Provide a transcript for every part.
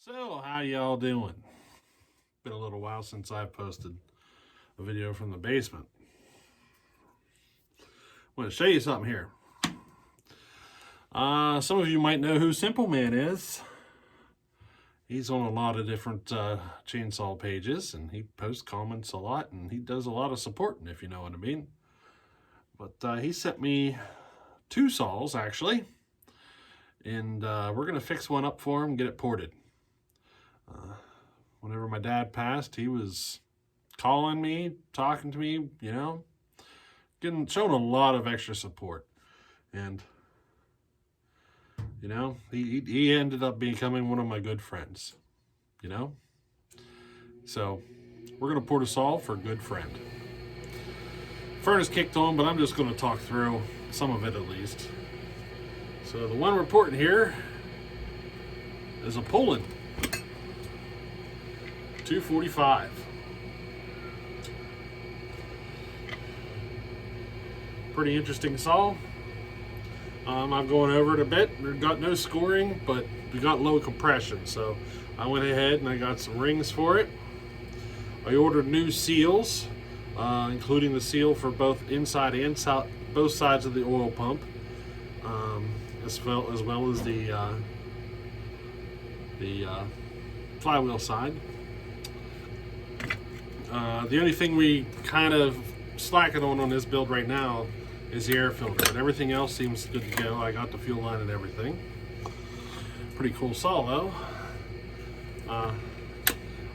So, how y'all doing? Been a little while since I've posted a video from the basement. I want to show you something here. Some of you might know who Simple Man is. He's on a lot of different chainsaw pages, and he posts comments a lot, and he does a lot of supporting, if you know what I mean. But he sent me two saws, actually, and we're going to fix one up for him, get it ported. Whenever my dad passed, he was calling me, talking to me, you know, showing a lot of extra support. And, you know, he ended up becoming one of my good friends, you know. So, we're going to port a saw for a good friend. Furnace kicked on, but I'm just going to talk through some of it at least. So, the one we're porting here is a Polan 245. Pretty interesting saw. I'm going over it a bit. We've got no scoring, but we got low compression. So I went ahead and I got some rings for it. I ordered new seals, including the seal for both inside and both sides of the oil pump, as well as the flywheel side. The only thing we kind of slacking on this build right now is the air filter, and everything else seems good to go. I got the fuel line and everything. Pretty cool saw though. I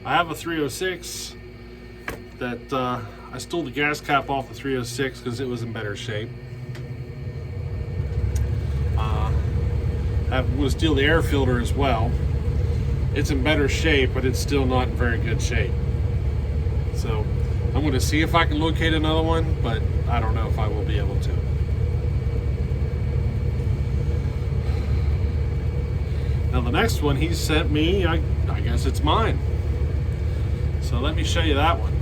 have a 306 that I stole the gas cap off the 306 because it was in better shape. I'm going to steal the air filter as well. It's in better shape, but it's still not in very good shape. So I'm going to see if I can locate another one, but I don't know if I will be able to. Now the next one he sent me, I guess it's mine. So let me show you that one.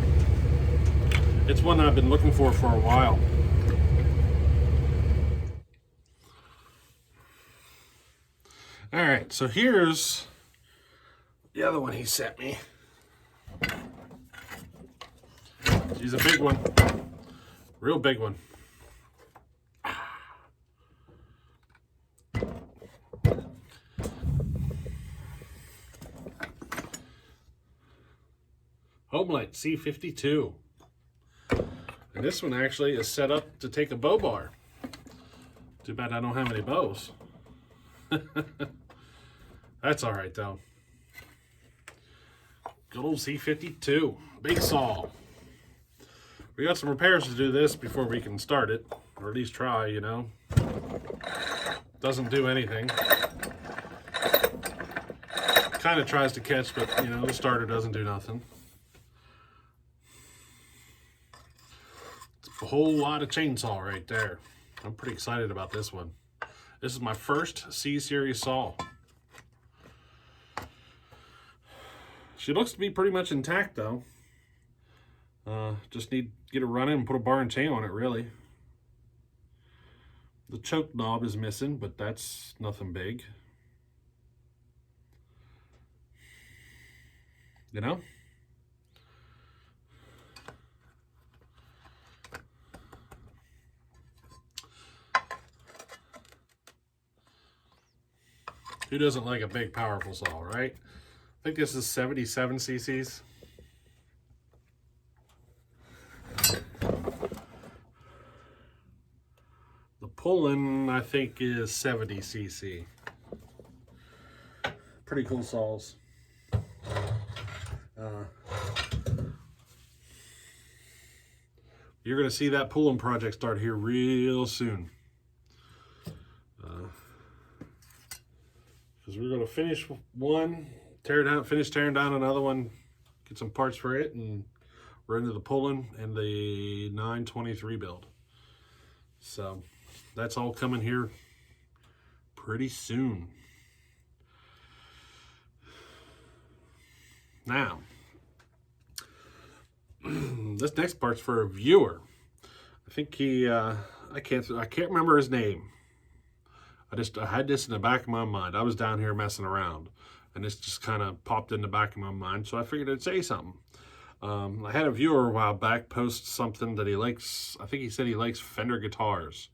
It's one I've been looking for a while. All right, so here's the other one he sent me. She's a big one, real big one. Homelite C52. And this one actually is set up to take a bow bar. Too bad I don't have any bows. That's all right though. Good old C52, big saw. We got some repairs to do this before we can start it, or at least try, you know. Doesn't do anything. Kind of tries to catch, but, you know, the starter doesn't do nothing. It's a whole lot of chainsaw right there. I'm pretty excited about this one. This is my first C-Series saw. She looks to be pretty much intact, though. Just need to get it running and put a bar and chain on it, really. The choke knob is missing, but that's nothing big. You know? Who doesn't like a big, powerful saw, right? I think this is 77 cc's. The Polan, I think, is 70 cc. Pretty cool saws. You're going to see that Polan project start here real soon. Because we're going to finish one, finish tearing down another one, get some parts for it, and we're into the Polan and the 923 build. So that's all coming here pretty soon. Now, this next part's for a viewer. I think he, I can't remember his name. I had this in the back of my mind. I was down here messing around, And this just kind of popped in the back of my mind, so I figured I'd say something. I had a viewer a while back post something that he likes. I think he said he likes Fender guitars.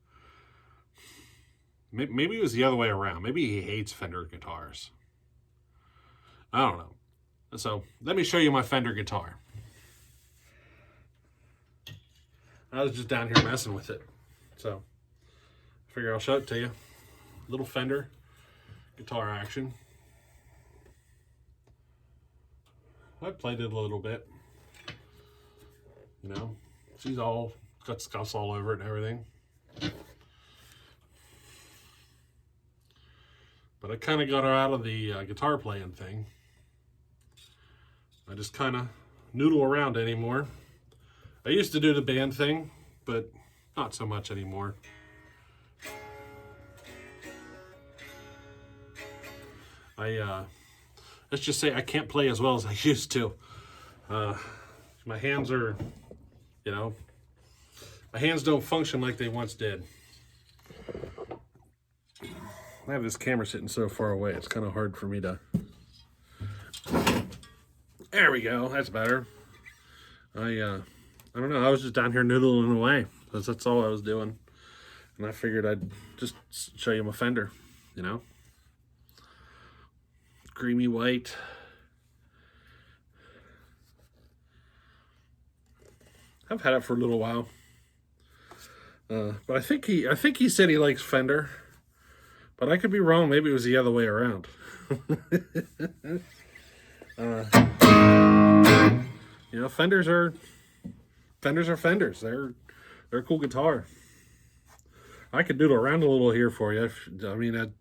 Maybe it was the other way around. Maybe he hates Fender guitars. I don't know. So let me show you my Fender guitar. I was just down here messing with it, so I figure I'll show it to you. Little Fender guitar action. I played it a little bit. You know, she's all got scuffs all over it and everything. But I kind of got her out of the guitar playing thing. I just kind of noodle around anymore. I used to do the band thing, but not so much anymore. Let's just say I can't play as well as I used to. My hands are, you know, my hands don't function like they once did. I have this camera sitting so far away, it's kind of hard for me to... There we go, that's better. I don't know, I was just down here noodling away. That's all I was doing. And I figured I'd just show you my Fender, you know. Creamy white. I've had it for a little while. But I think he said he likes Fender. But I could be wrong, maybe it was the other way around. You know, Fenders are Fenders. They're a cool guitar. I could doodle around a little here for you. I mean,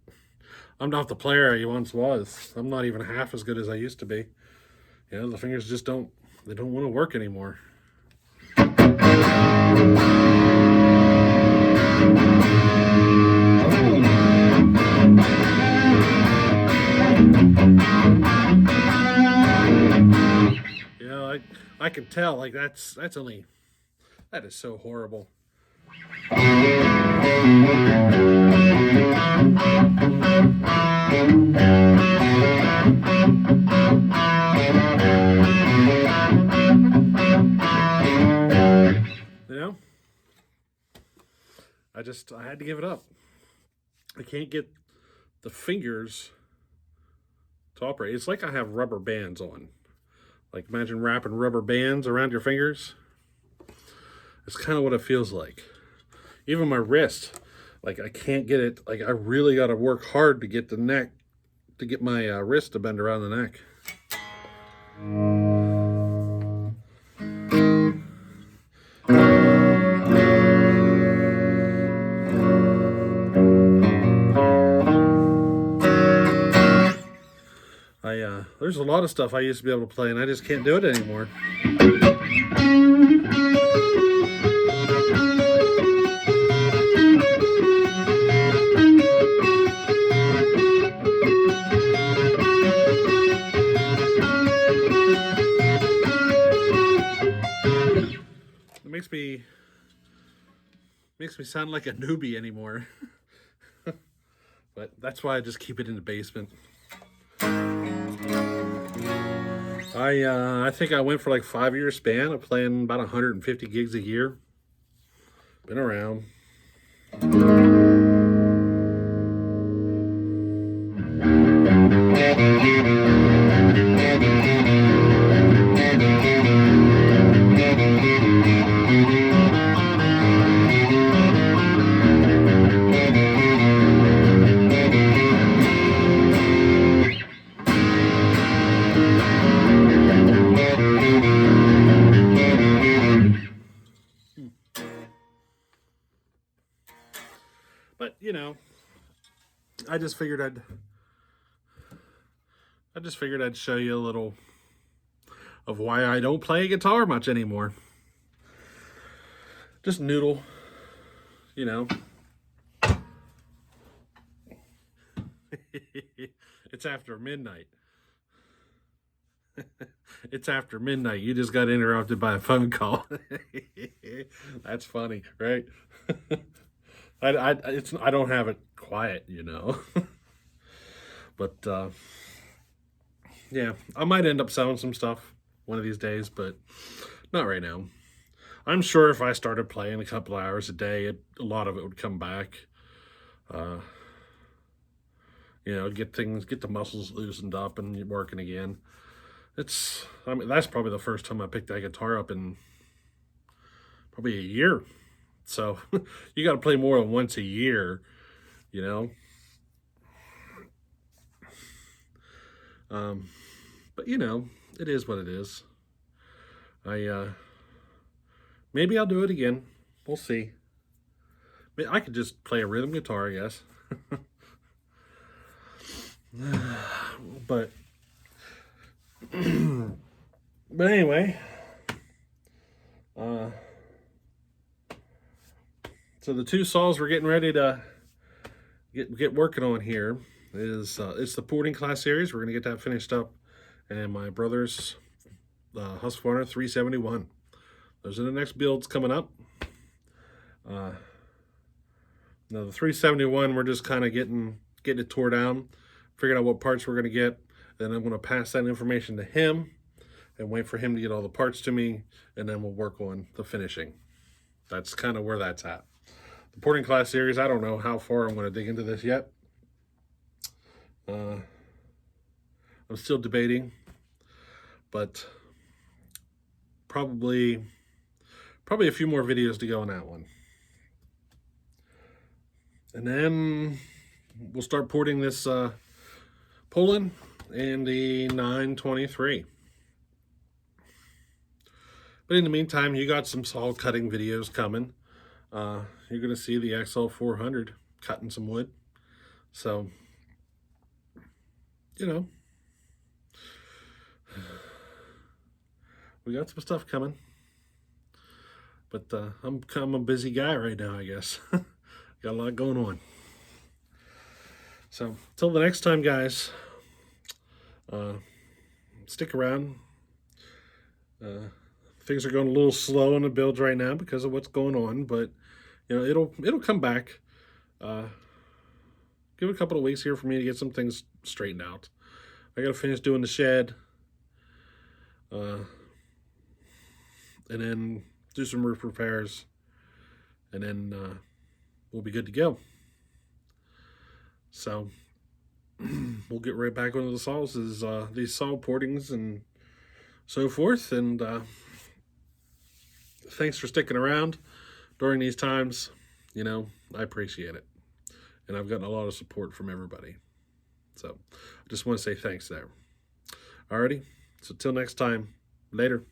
I'm not the player I once was. I'm not even half as good as I used to be. You know, the fingers just don't want to work anymore. You know, I can tell, like, that is so horrible. You know, I had to give it up. I can't get the fingers to operate. It's like I have rubber bands on. Like, imagine wrapping rubber bands around your fingers. It's kind of what it feels like. Even my wrist, like, I can't get it. Like, I really got to work hard to get the neck, to get my wrist to bend around the neck. There's a lot of stuff I used to be able to play, and I just can't do it anymore. It makes me sound like a newbie anymore. But that's why I just keep it in the basement. I think I went for like 5-year span of playing about 150 gigs a year. Been around. But, you know, I just figured I'd show you a little of why I don't play guitar much anymore. Just noodle, you know. It's after midnight. It's after midnight. You just got interrupted by a phone call. That's funny, right? I don't have it quiet, you know. But yeah, I might end up selling some stuff one of these days, but not right now. I'm sure if I started playing a couple hours a day, a lot of it would come back. Uh, get the muscles loosened up and working again. I mean, that's probably the first time I picked that guitar up in probably a year. So you got to play more than once a year, you know. But it is what it is. Maybe I'll do it again. We'll see. I could just play a rhythm guitar, I guess. But but anyway, so the two saws we're getting ready to get working on here is it's the porting class series. We're gonna get that finished up, and my brother's Husqvarna 371. Those are the next builds coming up. Now the 371, we're just kind of getting it tore down, figuring out what parts we're gonna get. Then I'm gonna pass that information to him and wait for him to get all the parts to me, and then we'll work on the finishing. That's kind of where that's at. The porting class series, I don't know how far I'm going to dig into this yet. I'm still debating, but probably a few more videos to go on that one. And then we'll start porting this Polan and the 923. But in the meantime, you got some saw cutting videos coming. You're going to see the XL400 cutting some wood. So, we got some stuff coming. But I'm a busy guy right now, I guess. Got a lot going on. So, till the next time, guys, stick around. Things are going a little slow on the builds right now because of what's going on, but it'll come back. Give it a couple of weeks here for me to get some things straightened out. I got to finish doing the shed, and then do some roof repairs, and then we'll be good to go. So we'll get right back onto the saws, these saw portings and so forth. And thanks for sticking around during these times. I appreciate it. And I've gotten a lot of support from everybody. So I just want to say thanks there. Alrighty. So till next time. Later.